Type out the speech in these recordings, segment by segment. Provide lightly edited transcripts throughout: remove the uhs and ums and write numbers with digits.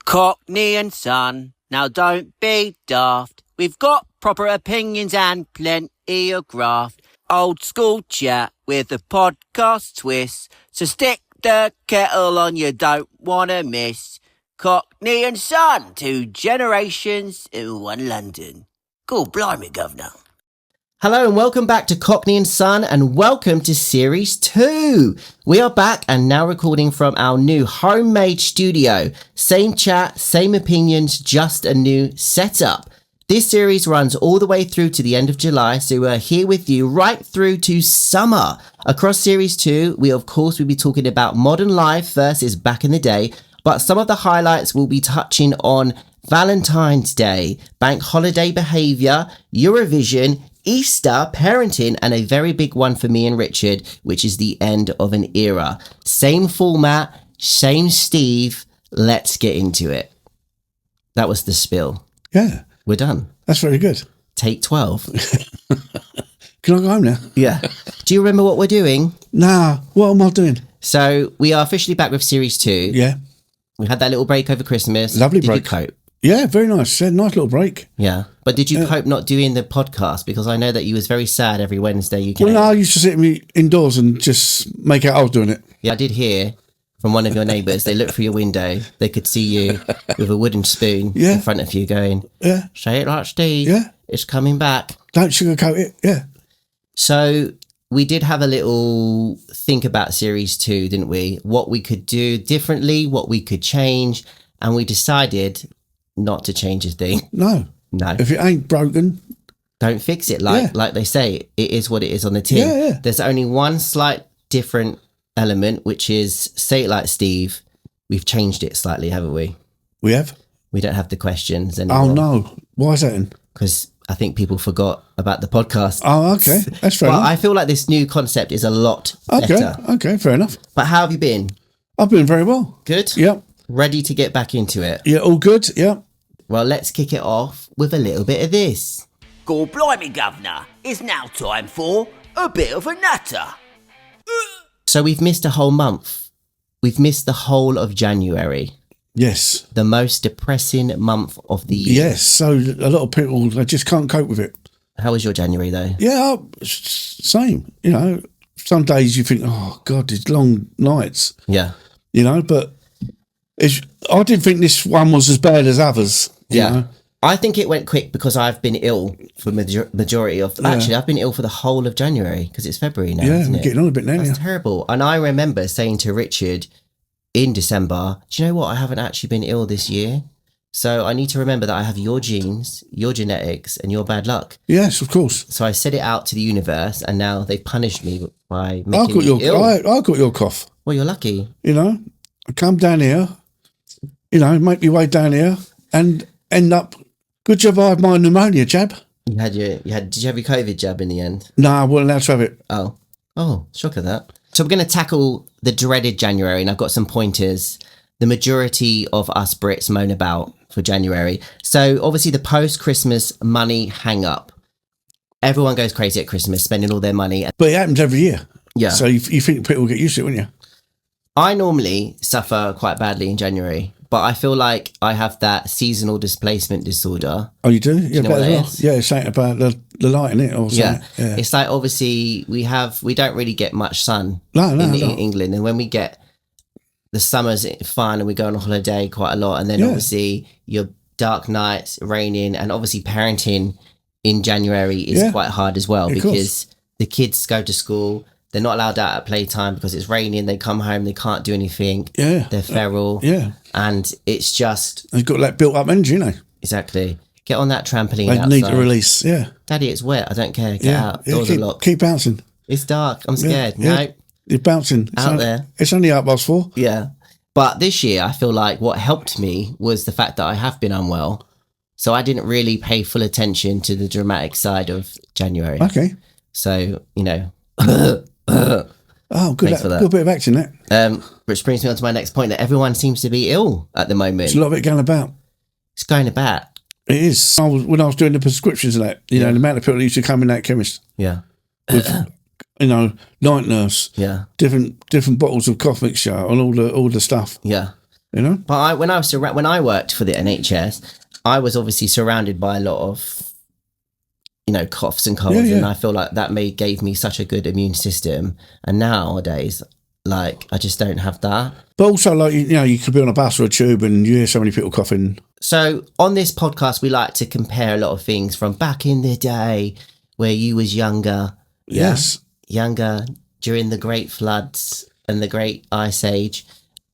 Cockney and Son, now don't be daft. We've got proper opinions and plenty of graft. Old school chat with a podcast twist. So stick the kettle on, you don't want to miss. Cockney and Son, 2 generations in one London. God blimey, governor. Hello and welcome back to Cockney and Son, and welcome to Series 2. We are back and now recording from our new homemade studio. Same chat, same opinions, just a new setup. This series runs all the way through to the end of July, so we're here with you right through to summer. Across Series 2, we of course will be talking about modern life versus back in the day, but some of the highlights will be touching on Valentine's Day, bank holiday behaviour, Eurovision, Easter, parenting, and a very big one for me and Richard, which is the end of an era. Same format, same Steve. Let's get into it. That was the spill. Yeah. We're done. That's very good. Take 12. Can I go home now? Yeah. Do you remember what we're doing? Nah. What am I doing? So we are officially back with Series 2. Yeah. We had that little break over Christmas. Lovely break. Did you cope? Yeah, very nice. Yeah, nice little break. Yeah. But did you cope not doing the podcast? Because I know that you was very sad every Wednesday you came. Well, no, I used to sit me indoors and just make out I was doing it. Yeah, I did hear from one of your neighbours. They looked through your window. They could see you with a wooden spoon in front of you going, say it like Steve. Yeah. It's coming back. Don't sugarcoat it. Yeah. So we did have a little think about Series 2, didn't we? What we could do differently, what we could change. And we decided not to change a thing. No. If it ain't broken, don't fix it. Like they say, it is what it is on the tin. Yeah. There's only one slight different element, which is say it like Steve. We've changed it slightly, haven't we? We have. We don't have the questions anymore. Oh no. Why is that then? Because I think people forgot about the podcast. Oh, okay. That's fair enough. I feel like this new concept is a lot better. Okay, fair enough. But how have you been? I've been very well. Good? Yep. Ready to get back into it? Yeah, all good. Yep. Well, let's kick it off with a little bit of this. God blimey, governor. It's now time for a bit of a natter. So we've missed a whole month. We've missed the whole of January. Yes. The most depressing month of the year. Yes. So a lot of people, they just can't cope with it. How was your January though? Yeah, same. You know, some days you think, oh God, it's long nights. Yeah. You know, but I didn't think this one was as bad as others. You know? I think it went quick because I've been ill for majority of... Actually, I've been ill for the whole of January because it's February now, isn't it? Yeah, getting on a bit now. That's terrible. And I remember saying to Richard in December, do you know what? I haven't actually been ill this year. So I need to remember that I have your genes, your genetics, and your bad luck. Yes, of course. So I said it out to the universe, and now they've punished me by making me ill. I got your cough. Well, you're lucky. You know, I come down here, you know, make my way down here and end up... Good job I had my pneumonia jab. Did you have your COVID jab in the end? No, I wasn't allowed to have it. Oh, shock of that. So we're going to tackle the dreaded January, and I've got some pointers. The majority of us Brits moan about for January. So obviously the post-Christmas money hang-up. Everyone goes crazy at Christmas, spending all their money. But it happens every year. Yeah. So you think people will get used to it, wouldn't you? I normally suffer quite badly in January, but I feel like I have that seasonal displacement disorder. Oh, you do? You know what that is? Yeah, it's something about the light in it or something. Yeah. It's like obviously we don't really get much sun in England, and when we get the summer's fun and we go on a holiday quite a lot, and then obviously your dark nights, raining, and obviously parenting in January is quite hard as well because the kids go to school. They're not allowed out at playtime because it's raining. They come home, they can't do anything. Yeah. They're feral. And it's just... They've got that built-up energy, you know. Exactly. Get on that trampoline They outside. need to release, Daddy, it's wet. I don't care. Get out. Doors are locked. Keep bouncing. It's dark. I'm scared. No. You're bouncing. It's only 4:30. Yeah. But this year, I feel like what helped me was the fact that I have been unwell. So I didn't really pay full attention to the dramatic side of January. Okay. So, you know... Oh, good. Thanks for that. Good bit of action, that. Which brings me on to my next point, that everyone seems to be ill at the moment. There's a lot of it going about. It's going about. It is. When I was doing the prescriptions and that, you know, the amount of people that used to come in that chemist. Yeah. With, you know, night nurse. Yeah. Different bottles of cough mixture and all the stuff. Yeah. You know. But when I worked for the NHS, I was obviously surrounded by a lot of, coughs and colds, and I feel like that gave me such a good immune system. And nowadays, like, I just don't have that. But also, like, you could be on a bus or a tube and you hear so many people coughing. So on this podcast, we like to compare a lot of things from back in the day where you was younger. Yes. Younger during the great floods and the great ice age.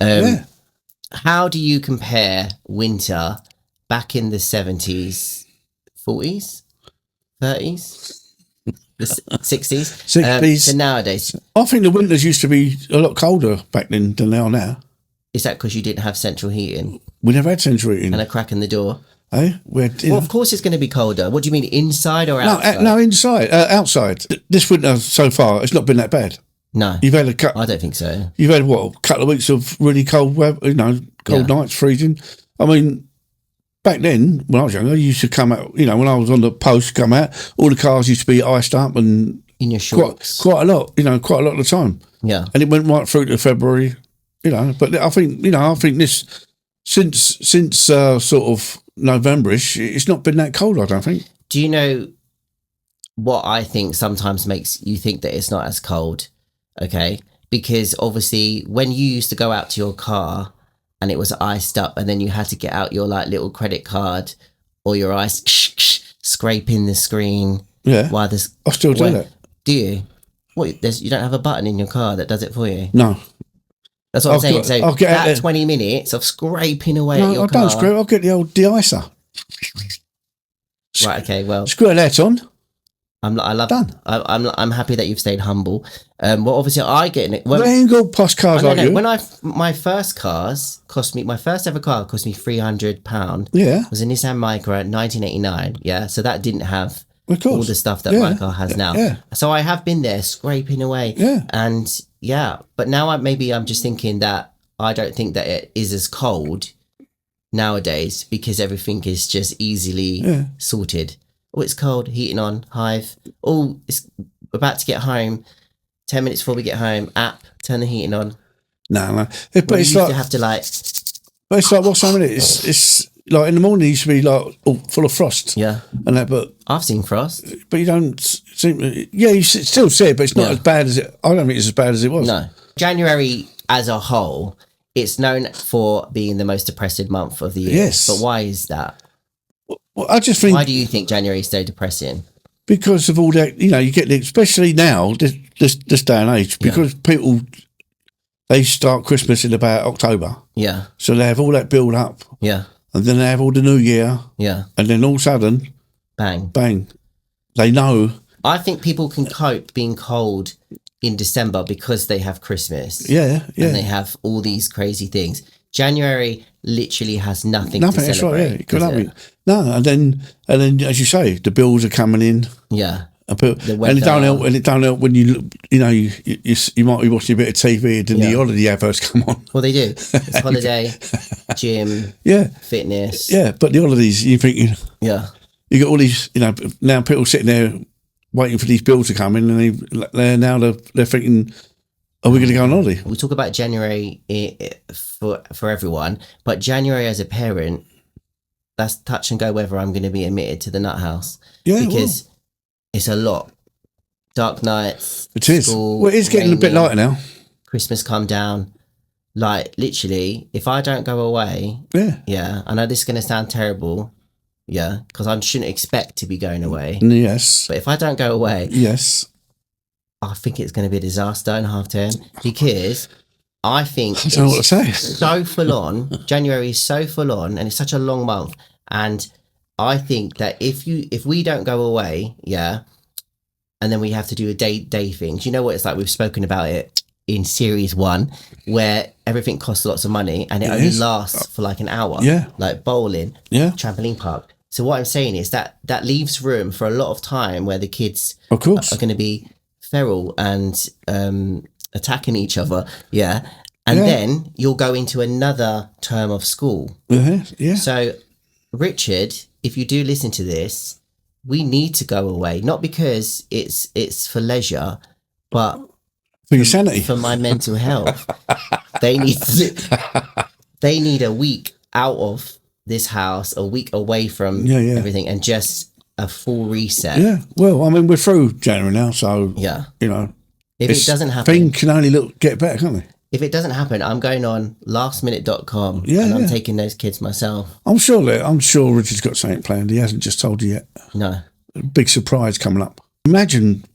How do you compare winter back in the 70s, 40s, 30s, the 60s to nowadays? I think the winters used to be a lot colder back then than they are now. Is that because you didn't have central heating? We never had central heating. And a crack in the door? Eh? Of course it's going to be colder. What do you mean, inside or outside? No, inside. Outside. This winter so far, it's not been that bad. No. You've had I don't think so. You've had, a couple of weeks of really cold weather, cold nights, freezing. I mean, back then, when I was younger, you used to come out, when I was on the post, come out, all the cars used to be iced up and... In your shorts. Quite a lot, quite a lot of the time. Yeah. And it went right through to February, but I think this, since sort of November-ish, it's not been that cold, I don't think. Do you know what I think sometimes makes you think that it's not as cold? Okay, because obviously when you used to go out to your car and it was iced up, and then you had to get out your like little credit card or your ice scraping the screen. Yeah, while this, I still do that. Do you? What? You don't have a button in your car that does it for you? No, that's what I'm saying. So that 20 minutes of scraping away at your car. No, I don't scrape. I'll get the old de-icer. Right. Okay. Well, screw that on. I'm happy that you've stayed humble. Well, obviously I get in it. They ain't got posh cars like you. When my first ever car cost me £300. Yeah, it was a Nissan Micra, 1989. Yeah, so that didn't have all the stuff that my car has now. Yeah. So I have been there scraping away. Yeah, and but now I'm just thinking that I don't think that it is as cold nowadays because everything is just easily sorted. Oh, it's cold, heating on, hive. Oh, it's about to get home. 10 minutes before we get home, app, turn the heating on. No. But it's like... But it's like, what's happening? It's like in the morning, it used to be like full of frost. Yeah. And that, but... I've seen frost. But you don't seem... Yeah, you still see it, but it's not as bad as it... I don't think it's as bad as it was. No. January as a whole, it's known for being the most depressing month of the year. Yes. But why is that? Well, I just think... Why do you think January is so depressing? Because of all that, you get... Especially now, this day and age, because people... They start Christmas in about October. Yeah. So they have all that build up. Yeah. And then they have all the New Year. Yeah. And then all of a sudden... Bang. They know... I think people can cope being cold in December because they have Christmas. Yeah. And they have all these crazy things. January literally has nothing to celebrate. That's right, yeah. No, and then as you say, the bills are coming in. Yeah. And it don't help when you might be watching a bit of TV and then the holiday adverts come on. Well, they do. It's holiday, gym, fitness. Yeah, but the holidays, you're thinking, you got all these, now people sitting there waiting for these bills to come in, and they're thinking, are we going to go on holiday? We talk about January for everyone, but January as a parent, that's touch and go whether I'm going to be admitted to the nut house. Yeah, because it's a lot. Dark nights. It is. School, well, it's getting a bit lighter now. Christmas come down. Like, literally, if I don't go away... Yeah, I know this is going to sound terrible. Yeah, because I shouldn't expect to be going away. Yes. But if I don't go away... Yes. I think it's going to be a disaster in half term because I think I don't know what to say. So full on. January is so full on, and it's such a long month. And I think that if we don't go away, and then we have to do a day thing. Do you know what it's like? We've spoken about it in series 1, where everything costs lots of money and it only lasts for like an hour. Yeah, like bowling. Yeah, trampoline park. So what I'm saying is that leaves room for a lot of time where the kids, of course, are going to be feral and attacking each other, and then you'll go into another term of school. So Richard, if you do listen to this, we need to go away, not because it's for leisure, but for your sanity, for my mental health. They need to They need a week out of this house, a week away from everything, and just a full reset. Yeah. Well, I mean, we're through January now, so you know, if it doesn't happen, things can only get better, can't they? If it doesn't happen, I'm going on lastminute.com and I'm taking those kids myself. I'm sure Richard's got something planned. He hasn't just told you yet. No. A big surprise coming up. Imagine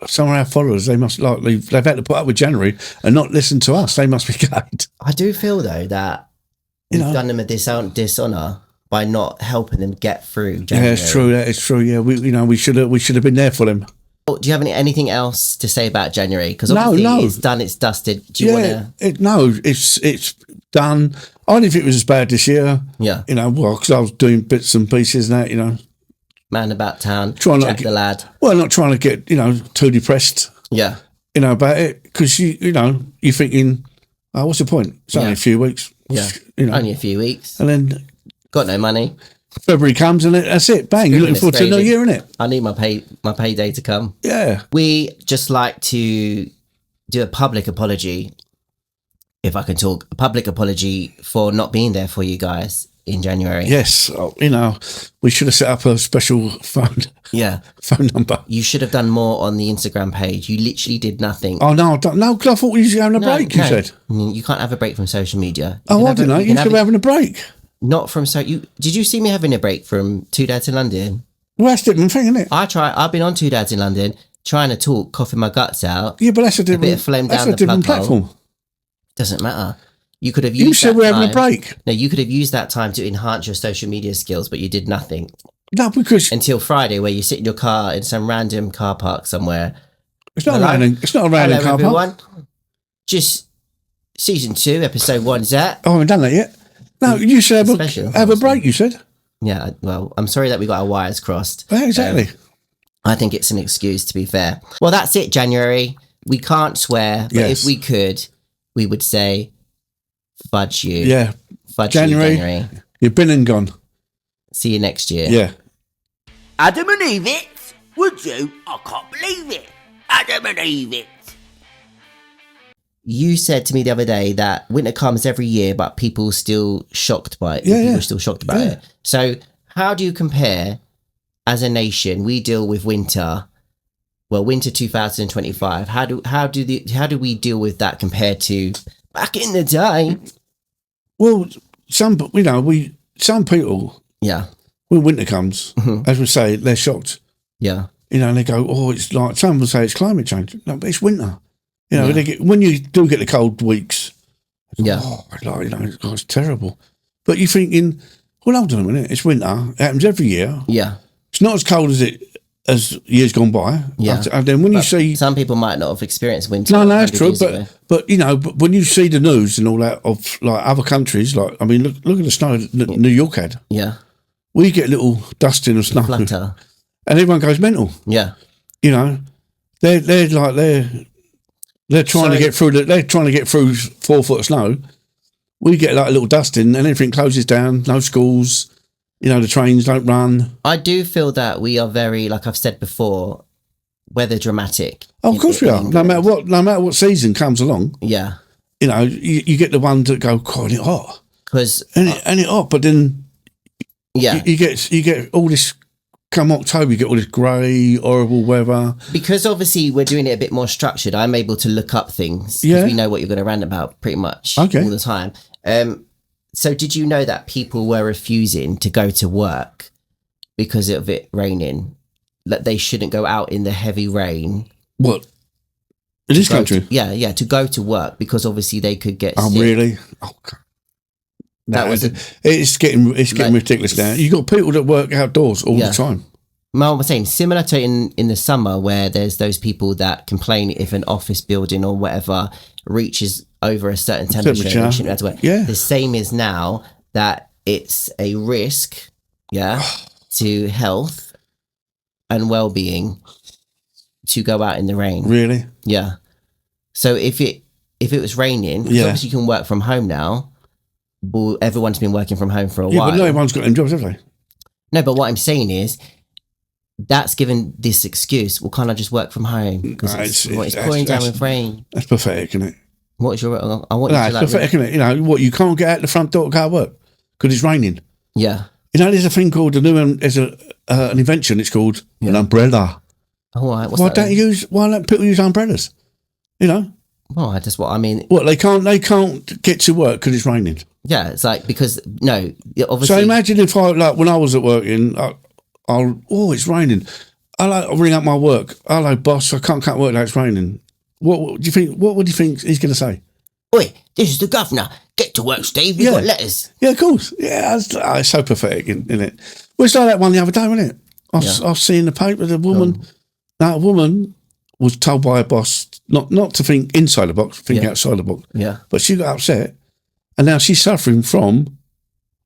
some of our followers, they've had to put up with January and not listen to us. They must be gutted. I do feel though that we've done them a dishonour by not helping them get through January. Yeah, it's true. That is true. Yeah, we should have been there for them. Do you have anything else to say about January? Because obviously it's done, it's dusted. Do you want to? No, it's done. Only if it was as bad this year. Yeah. You know, well, because I was doing bits and pieces and that, you know. Man about town, Jack the lad. Well, not trying to get, too depressed. Yeah. About it. Because, you're thinking, oh, what's the point? It's only a few weeks. Yeah. Only a few weeks. And then. Got no money. February comes and that's it. Bang, you're looking forward to a new year, innit? I need my payday to come. Yeah. We just like to do a public apology, if I can talk, a public apology for not being there for you guys in January. Yes. We should have set up a special phone number. You should have done more on the Instagram page. You literally did nothing. Oh, no, because I thought we were having a break, you said. You can't have a break from social media. I didn't know. You should be having a break. Not from did you see me having a break from Two Dads in London? Well, that's a different thing, isn't it? I've been on Two Dads in London trying to talk, coughing my guts out. Yeah, but that's a different, bit of phlegm down the different plug platform. Hole. Doesn't matter. You could have used. You said we're having a break. No, you could have used that time to enhance your social media skills, but you did nothing. No, because until Friday, where you sit in your car in some random car park somewhere. It's not a random car everyone. Park. Just season 2, episode 1's that. Oh, I haven't done that yet. No, you said have a break, you said. Yeah, well, I'm sorry that we got our wires crossed. Yeah, exactly. I think it's an excuse, to be fair. Well, that's it, January. We can't swear, but if we could, we would say, fudge you. Yeah. Fudge January, you, January. You've been and gone. See you next year. Yeah. Adam and Eve it? Would you? I can't believe it. Adam and Eve it. You said to me the other day that winter comes every year, but people are still shocked by it. People are still shocked about it. So how do you compare as a nation? We deal with winter. Well, winter 2025. How do we deal with that compared to back in the day? Well, some people. Yeah. When winter comes, as we say, they're shocked. Yeah. And they go, oh, it's like, some will say it's climate change. No, but it's winter. When you do get the cold weeks, it's terrible. But you're thinking, well, hold on a minute, it's winter. It happens every year. Yeah. It's not as cold as years gone by. Yeah. And then when you see... Some people might not have experienced winter. No, that's true. But when you see the news and all that of like other countries, like, I mean, look at the snow that New York had. Yeah. We get a little dusting of snow. Flutter. And everyone goes mental. Yeah. They're trying to get through. They're trying to get through 4 foot of snow. We get like a little dusting, and everything closes down. No schools. The trains don't run. I do feel that we are very, like I've said before, weather dramatic. Oh, of course we are. No matter what season comes along. Yeah. You get the ones that go, God, it's hot. And it's hot, but then you get all this. Come October, you get all this grey, horrible weather. Because obviously we're doing it a bit more structured, I'm able to look up things. Yeah. We know what you're going to rant about pretty much all the time. So did you know that people were refusing to go to work because of it raining? That they shouldn't go out in the heavy rain. What? In this country? To go to work because obviously they could get sick. Really? Oh, God. It's getting ridiculous now. You got people that work outdoors all the time. Mel was saying similar to in the summer where there's those people that complain if an office building or whatever reaches over a certain temperature. The same is now that it's a risk, to health and well-being to go out in the rain. Really? Yeah. So if it was raining, obviously you can work from home now. Well, everyone's been working from home for a while. Yeah, but no one's got them jobs, have they? No, but what I'm saying is that's given this excuse. Well, can't I just work from home? Because it's pouring down with rain. That's pathetic, isn't it? What's your? I want you No, to it's pathetic, isn't it? You know what? You can't get out the front door to go to work because it's raining. Yeah. You know, there's a thing called there's an invention. It's called an umbrella. All right. Why don't people use umbrellas? You know. Well, that's what I mean. What they can't get to work because it's raining. Yeah, it's like because obviously. So imagine if when I was at working, it's raining. I'll ring up my work. Hello, boss. I can't cut work. It's raining. What do you think? What would you think he's going to say? Oi, this is the governor. Get to work, Steve. We've got letters. Yeah, of course. Yeah, it's so pathetic, isn't it? Well, it's like that one the other day, wasn't it? I was seeing the paper. The woman, a woman was told by her boss not to think inside the box, think outside the box. Yeah. But she got upset, and now she's suffering from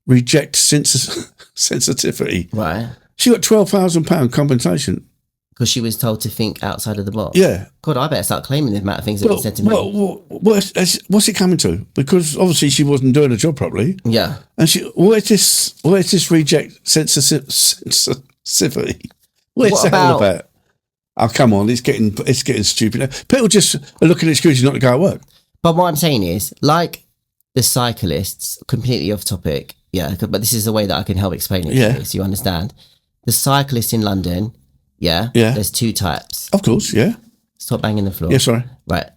reject sensitivity. Right. She got £12,000 compensation. Because she was told to think outside of the box. Yeah. God, I better start claiming the amount of things that were said to me. What's it coming to? Because obviously she wasn't doing her job properly. Yeah. And what is this reject sensitivity? What's that all about? Oh, come on, it's getting stupid. People just are looking at excuses not to go to work. But what I'm saying is, like the cyclists, completely off topic, but this is the way that I can help explain it to you, so you understand. The cyclists in London, there's two types. Of course, yeah. Stop banging the floor. Yeah, sorry. Right.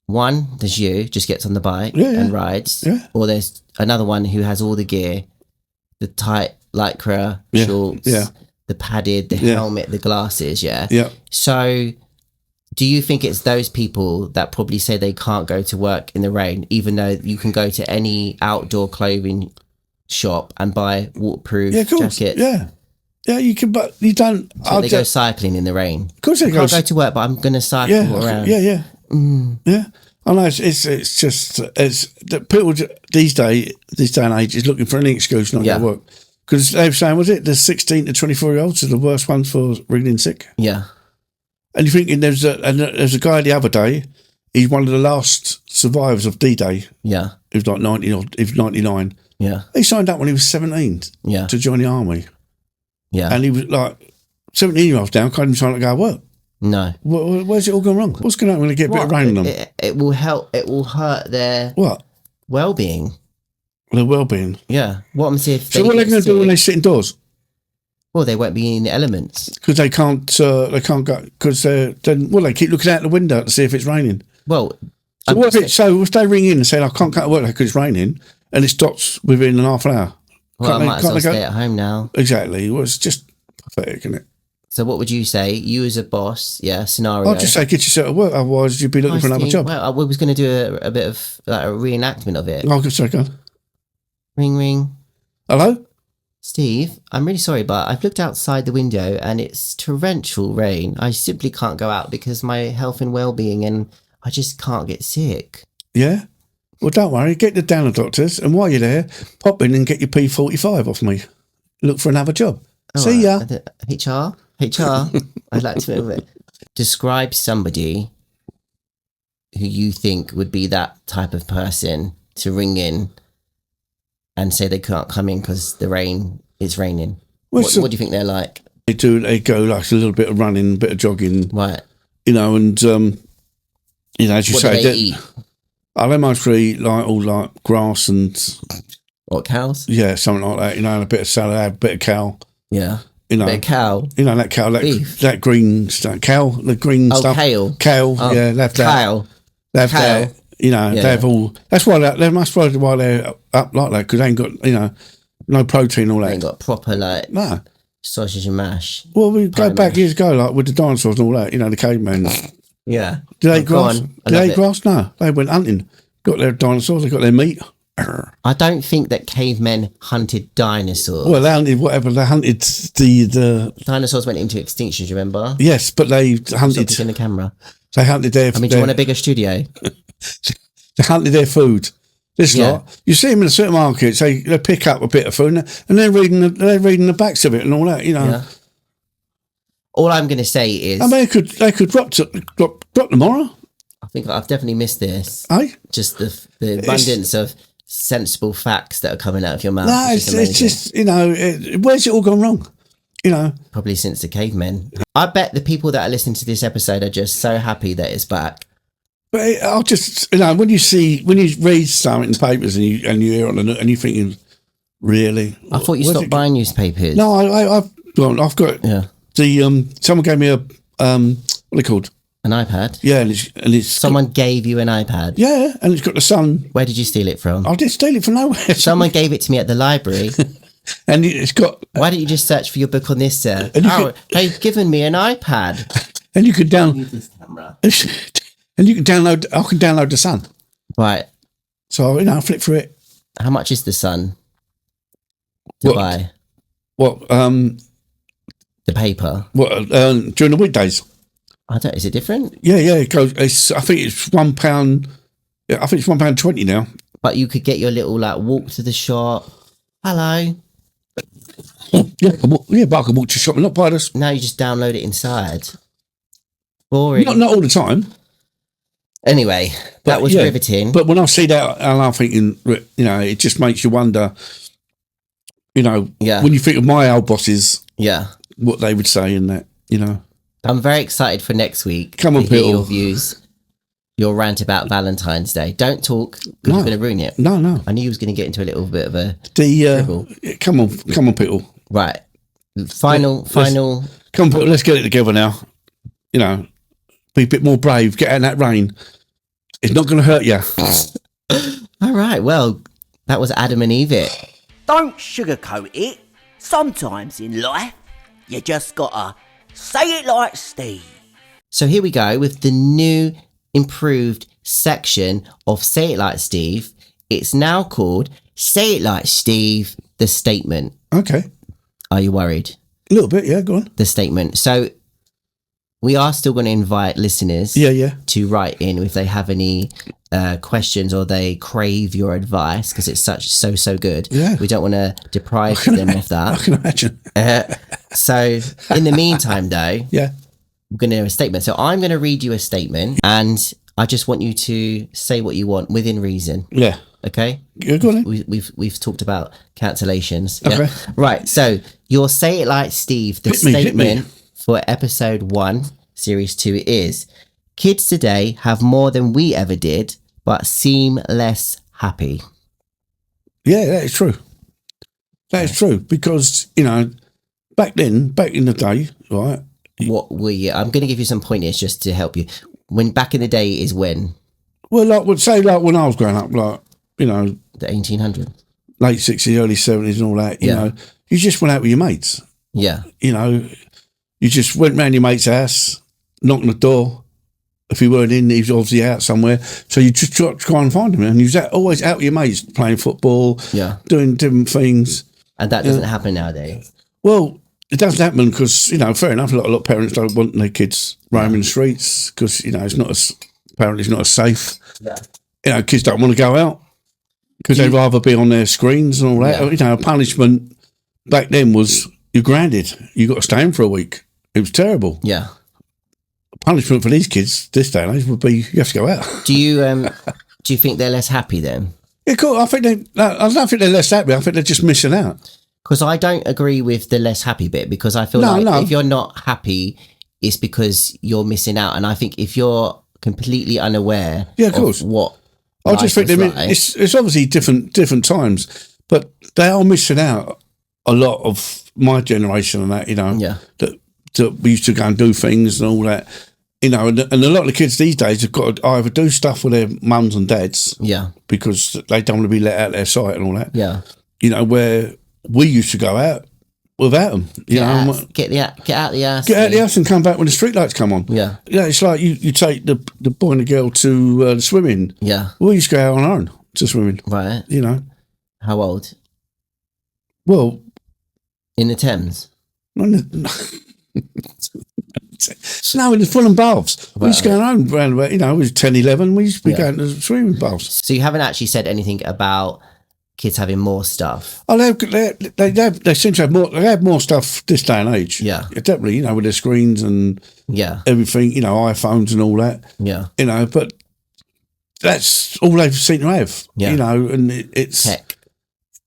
One, there's you, just gets on the bike and rides. Yeah. Or there's another one who has all the gear, the tight lycra shorts, the padded, the helmet, the glasses, Yeah. So do you think it's those people that probably say they can't go to work in the rain, even though you can go to any outdoor clothing shop and buy waterproof jackets? Yeah, you can, but you don't. So they go cycling in the rain. Of course they go. I can't go to work, but I'm going to cycle around. Yeah. Yeah. I know it's just that people this day and age is looking for any excuse not to go to work, because they were saying, was it the 16 to 24-year-olds are the worst ones for ringing sick? Yeah. And you're thinking there's a guy the other day. He's one of the last survivors of D-Day. Yeah. He was like 90 or he was 99. Yeah. He signed up when he was 17. Yeah. To join the army. Yeah. And he was like 17-year-olds now, can't even sign up to go to work. No. Where's it all gone wrong? What's going on when they get a bit of rain on them? It will help. It will hurt their well-being. Their well-being. Yeah. What I'm saying. So what are they going to do when they sit indoors? Well, they won't be in the elements because they can't go because they keep looking out the window to see if it's raining. Well, so if they ring in and say I can't go to work because it's raining and it stops within an half an hour? Well, I might as well stay at home now. Exactly. Well, it's just pathetic, isn't it? So what would you say? You as a boss, scenario. I'd just say get yourself to work, otherwise you'd be looking for another job. Well, I was going to do a bit of like a reenactment of it. Oh, sorry, go on. Ring, ring. Hello? Steve, I'm really sorry, but I've looked outside the window and it's torrential rain. I simply can't go out because my health and well-being, and I just can't get sick. Yeah? Well, don't worry. Get the Downer doctors, and while you're there, pop in and get your P45 off me. Look for another job. See ya. HR? I'd like to know it. Describe somebody who you think would be that type of person to ring in and say they can't come in because it's raining. What do you think they're like? They go like a little bit of running, a bit of jogging. Right. And, as you say. What do they eat? They mostly eat like grass and... What, cows? Yeah, something like that. And a bit of salad, a bit of cow. Yeah. A bit of cow? That cow, that green stuff. Cow, the green stuff. Kale. Kale, they have that. Kale. They have that. They have all... That's why why they're up like that, because they ain't got, no protein, all that. They ain't got proper, sausage and mash. Well, we go back years ago, with the dinosaurs and all that, the cavemen. Yeah. Did they eat grass? Did they eat grass? No. They went hunting. Got their dinosaurs, they got their meat. I don't think that cavemen hunted dinosaurs. Well, they hunted whatever. They hunted the... Dinosaurs went into extinction, do you remember? Yes, but they hunted... in the camera. They hunted their... do you want a bigger studio? They hunted their food. This lot. You see them in the supermarkets, they pick up a bit of food and they're reading the backs of it and all that, Yeah. All I'm going to say is... I mean, they could drop tomorrow. I think I've definitely missed this. Just the abundance of sensible facts that are coming out of your mouth. No, it's just, where's it all gone wrong? Probably since the cavemen. I bet the people that are listening to this episode are just so happy that it's back. But I'll just, when you read something in the papers and you hear it on the news and you're thinking, really? I thought you stopped buying newspapers. No, I've got someone gave me a what are they called? An iPad. Yeah, and it's someone gave you an iPad. Yeah, and it's got the Sun. Where did you steal it from? I didn't steal it from nowhere. Someone gave it to me at the library. And it's got. Why don't you just search for your book on this, sir? They've given me an iPad. And you could use this camera. And you can download. I can download the Sun. Right. So I flip through it. How much is the Sun to buy? What? The paper. What? During the weekdays. Is it different? Yeah. It goes. I think it's £1. Yeah, I think it's £1.20 now. But you could get your little walk to the shop. Hello. Yeah, but I can walk to the shop and not buy this. Now you just download it inside. Boring. Not all the time. Anyway, that was riveting. But when I see that, and I'm thinking, it just makes you wonder. When you think of my old bosses, what they would say in that. I'm very excited for next week. Come on, to hear Peter. your views, your rant about Valentine's Day. Don't talk because you're going to ruin it. No. I knew you was going to get into a little bit of a dribble. Come on, Peter. Right. Final. Come on, Peter, let's get it together now. Be a bit more brave. Get out in that rain. It's not going to hurt you. All right. Well, that was Adam and Eve. Don't sugarcoat it. Sometimes in life, you just gotta say it like Steve. So here we go with the new improved section of Say It Like Steve. It's now called Say It Like Steve, the statement. Okay. Are you worried? A little bit, yeah, go on. The statement. So we are still going to invite listeners to write in if they have any questions or they crave your advice because it's so good. Yeah. We don't want to deprive them of that. I can imagine. So in the meantime, though, we're going to do a statement. So I'm going to read you a statement and I just want you to say what you want within reason. Yeah. Okay? Yeah, go on. We've talked about cancellations. Okay. Yeah? Right. So your Say It Like Steve, the statement for episode 1, series 2 is: kids today have more than we ever did, but seem less happy. Yeah, that is true. That is true because, back in the day, right? I'm going to give you some pointers just to help you. When back in the day is when? Well, when I was growing up, the 1800s. Late 60s, early 70s and all that, you know, you just went out with your mates. Yeah. You just went round your mate's house, knocked on the door. If he weren't in, he was obviously out somewhere. So you just try and find him. And you was always out with your mates, playing football, doing different things. And that doesn't happen nowadays. Well, it doesn't happen because, fair enough, a lot of parents don't want their kids roaming the streets because, apparently it's not as safe. Yeah. Kids don't want to go out because they'd rather be on their screens and all that. Yeah. Punishment back then was you're grounded. You got to stay in for a week. It was terrible. Yeah. Punishment for these kids this day and age would be you have to go out. Do you think they're less happy then? Yeah, cool. I don't think they're less happy. I think they're just missing out. Because I don't agree with the less happy bit because I feel if you're not happy, it's because you're missing out. And I think if you're completely unaware of what I just think it's obviously different times, but they are missing out a lot of my generation and that, that we used to go and do things and all that, and a lot of the kids these days have got to either do stuff with their mums and dads, because they don't want to be let out their sight and all that, where we used to go out without them, get out the house, get out the house and come back when the streetlights come on. It's like you take the boy and the girl to the swimming. We used to go out on our own to swimming, right? How old? Well, in the Thames. No, in the Fulham baths. We used to go around about, it was 10, 11. We used to be going to swimming baths. So you haven't actually said anything about kids having more stuff? Oh, they seem to have more. They have more stuff this day and age. Yeah, definitely. With their screens and everything. iPhones and all that. Yeah. But that's all they seem to have. Yeah. And it's tech.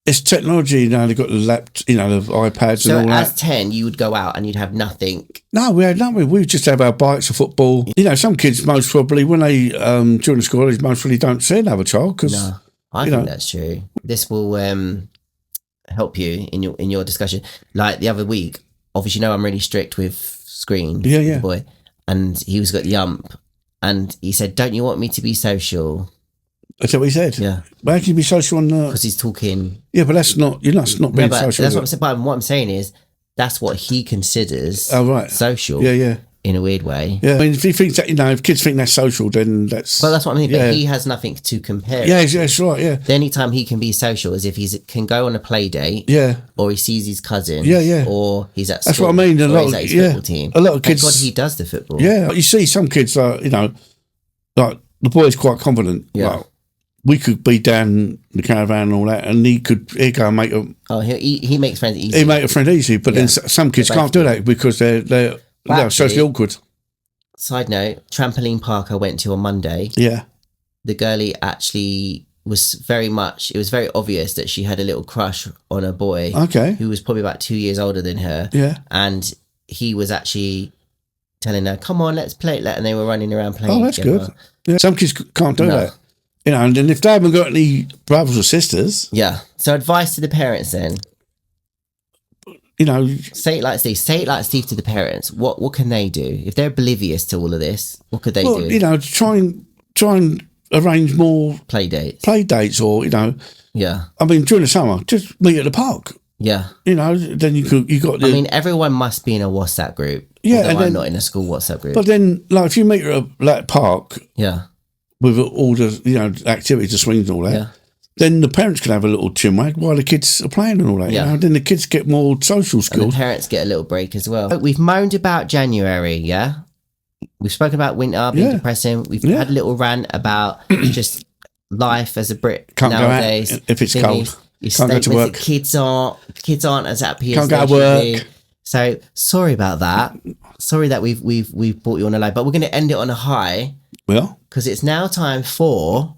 it's technology now. They've got the the iPads So and all as that. 10, you would go out and you'd have nothing. No, we had nothing. We would just have our bikes or football. Some kids most probably, when they during the school holidays, most probably don't see another child because No, I think that's true. This will help you in your discussion. Like the other week, obviously, I'm really strict with screen. Yeah. Boy, and he was got the ump, and he said, "Don't you want me to be social?" That's what he said. Yeah. But how can you be social on the... Because he's talking. Yeah, but that's not being social. That's what I'm saying. But what I'm saying is that's what he considers social. Yeah. In a weird way. Yeah. I mean, if he thinks that, if kids think that's social, then that's... Well, that's what I mean. Yeah. But he has nothing to compare. Yeah, that's right, yeah. The only time he can be social is if he can go on a play date. Yeah. Or he sees his cousins. Yeah. Or he's at school. That's what I mean. He's at his football team. A lot of kids... Thank God he does the football. Yeah. You see some kids, like the boy's quite confident. Yeah. Like, we could be down the caravan and all that, and he'd go and make a... Oh, he makes friends easy. He make a friend easy, but then some kids can't do that because they're socially awkward. Side note, trampoline park I went to on Monday. Yeah. The girlie actually was it was very obvious that she had a little crush on a boy. Okay. Who was probably about 2 years older than her. Yeah. And he was actually telling her, come on, let's play. And they were running around playing. Oh, that's together. good. Yeah. Some kids can't do that. And then if they haven't got any brothers or sisters... Yeah. So advice to the parents then. Say it like Steve. Say it like Steve to the parents. What can they do? If they're oblivious to all of this, what could they do? Try and arrange more... Play dates. Or, Yeah. I mean, during the summer, just meet at the park. Yeah. Then you got the... I mean, everyone must be in a WhatsApp group. Yeah. And I'm not in a school WhatsApp group. But then, if you meet at that park... Yeah. With all the, activities, the swings and all that... Yeah. Then the parents can have a little chinwag while the kids are playing and all that. Yeah. Then the kids get more social skills. And the parents get a little break as well. We've moaned about January, yeah? We've spoken about winter being depressing. We've had a little rant about just life as a Brit nowadays. Go out if it's cold. Can't go to work. Kids aren't as happy as they should be. So sorry about that. Sorry that we've brought you on a low, but we're going to end it on a high. Well, because it's now time for...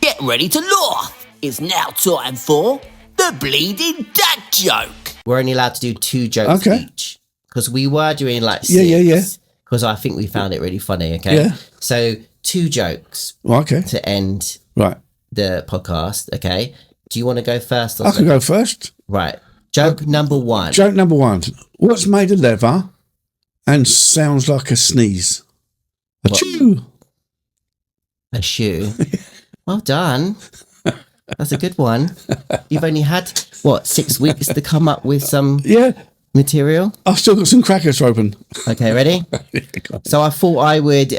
Get ready to laugh. It's now time for the Bleedin Dad Joke. We're only allowed to do 2 jokes each. Because we were doing like 6. Yeah. Because I think we found it really funny, okay? Yeah. So 2 jokes to end the podcast, okay? Do you want to go first? I can go first. Right. Joke number 1. Joke number 1. What's made of leather and sounds like a sneeze? A chew. A shoe. Well done. That's a good one. You've only had, 6 weeks to come up with some material? I've still got some crackers to open. Okay, ready? So I thought I would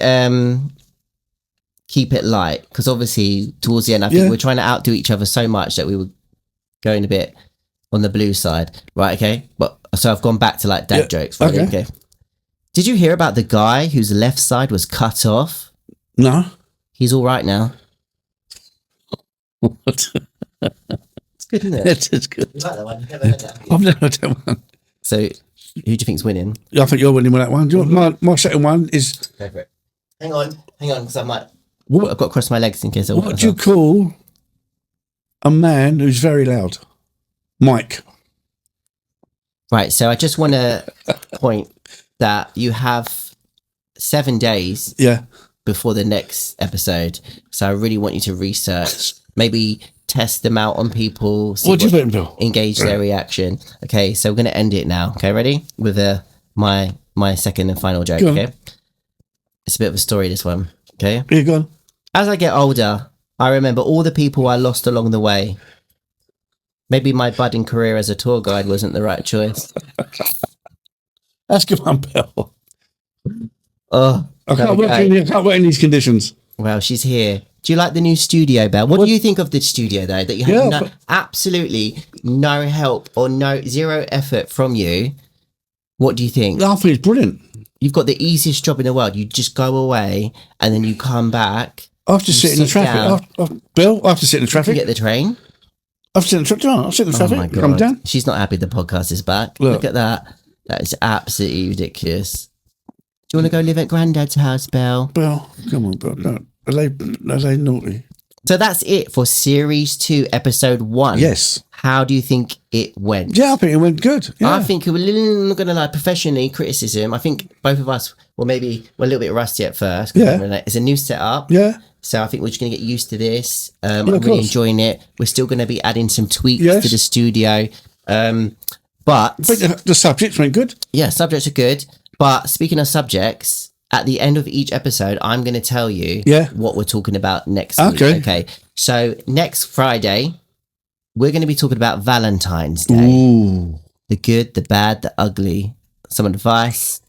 keep it light because obviously towards the end, I think we're trying to outdo each other so much that we were going a bit on the blue side. Right, okay? But so I've gone back to like dad jokes. Ready? Okay. Did you hear about the guy whose left side was cut off? No. He's all right now. What? It's good, isn't it? It is good. You like that one? You've never heard that. I've never heard that one. So, who do you think's winning? I think you're winning with that one. Do you want my second one is... Go for it. Hang on, because I might... I've got to cross my legs in case I... What do you call a man who's very loud? Mike. Right, so I just want to point that you have 7 days before the next episode. So I really want you to research, maybe test them out on people, see what do you think, Bill? Engage their reaction. Okay, so we're going to end it now. Okay, ready? With my second and final joke, okay? It's a bit of a story, this one, okay? Yeah, go on. As I get older, I remember all the people I lost along the way. Maybe my budding career as a tour guide wasn't the right choice. That's good one, Bill. Oh, I can't work in these conditions. Well, she's here. Do you like the new studio, Belle? What do you think of the studio, though? That you have absolutely no help or zero effort from you. What do you think? I think it's brilliant. You've got the easiest job in the world. You just go away and then you come back. I have to sit in the traffic. Bill, I have to sit in the traffic. You get the train. I have to sit in the traffic. I'll sit in the traffic. Oh my God. Come down. She's not happy the podcast is back. Look at that. That is absolutely ridiculous. Do you want to go live at Granddad's house, Belle? Bill, come on, Bill. No. Are they naughty? So that's it for Series 2, Episode 1. Yes. How do you think it went? Yeah, I think it went good. Yeah. I think, not going to lie, professionally, criticism, I think both of us were a little bit rusty at first. Yeah. It's a new setup. Yeah. So I think we're just going to get used to this. I'm of really course. enjoying it. We're still going to be adding some tweaks Yes. to the studio. But I think the subjects went good. yeah, subjects are good. But speaking of subjects, at the end of each episode, I'm going to tell you what we're talking about next week. Okay. So next Friday, we're going to be talking about Valentine's Day. Ooh. The good, the bad, the ugly, some advice,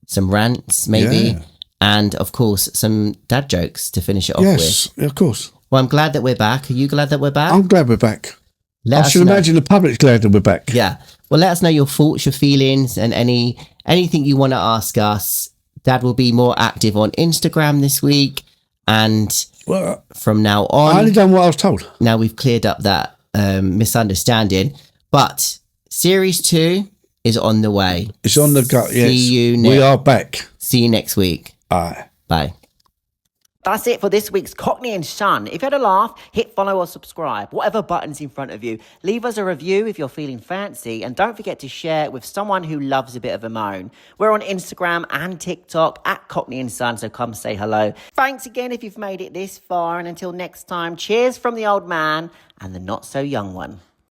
some rants maybe, and of course, some dad jokes to finish it off with. Yes, of course. Well, I'm glad that we're back. Are you glad that we're back? I'm glad we're back. Let I us should know. imagine the public's glad that we're back. Yeah. Well, let us know your thoughts, your feelings, and anything you want to ask us. Dad will be more active on Instagram this week, and Well, from now I only on, done what I was told. now we've cleared up that misunderstanding. But Series 2 is on the way. It's on the gut. Yes. See you We are back. See you next week. Aye. Bye. That's it for this week's Cockney Son. If you had a laugh, hit follow or subscribe, whatever button's in front of you. Leave us a review if you're feeling fancy, and don't forget to share it with someone who loves a bit of a moan. We're on Instagram and TikTok at Cockney Son, so come say hello. Thanks again if you've made it this far, and until next time, cheers from the old man and the not so young one.